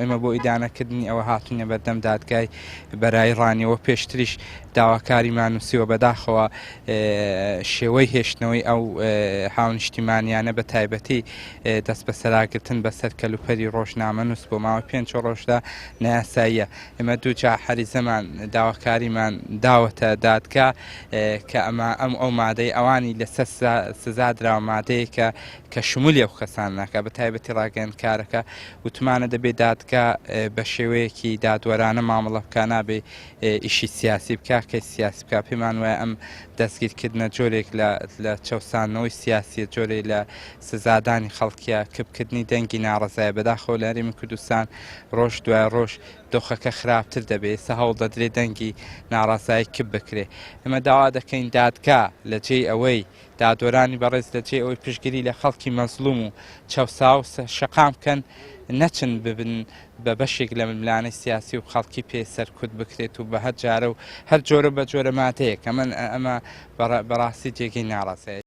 ئێمە بۆ ئیدانەکردنی ئەوە هاتوونە بەردەم دادگای بەرای ڕانیەوە پێشتریش داواکاریمان نووسیوە بەداخەوە شێوەی هێشتنەوەی ئەو هاونیشتیمانیانە بە تایبەتی دەست بە سەراگرتن بەسەر کەلوپەری ڕۆژنامە نووس بۆ ماوەی 5 ڕۆژدا نایاساییە. ئێمە دووجا حەریزەمان داواکاریمان داوەتە دادگا کە ئەو مادەی ئەوانی لەسەر سزا دراوە مادەیەکە کە شمولی ئەو کەسان ناکە بە تایبەتی ڕاگەیەنکارەکە وتمانە دەبێت دادگا بە شێوەیەکی دادوەرانە مامەڵە بکە نابێ ئیشی سیاسی بکە کە سیاسی بکە پێمان وایە ئەم دەستگیرکردنە جۆرێک لە چەسانەوەی سیاسی جۆرێک لە سزادانی خەڵکیە کبکردنی دەنگی ناڕزایە بەداخەوە لە هەرێمی کوردستان ڕۆژ دوای ڕۆژ دۆخەکە خراپتر دەبێت سە هەوڵ دەدرێ دەنگی ناڕازایی کب بکرێ. ئەمە داوا دەکەین دادگا لە جێی ئەوەی دادوەرانی بەڕێز لە جێ ئەوەی پشتگیری لە خەڵکی مەزلوم و چەسا و شەقام بکەن نەچن ببن بە بەشێک لە ململانەی سیاسی و خەڵکی پێ سەرکوت بکرێت و بە هەر جارە و هەر جۆرە بە جۆرە ماتەیەک ئەمە بەڕاستی جێگەی ناڕازایە.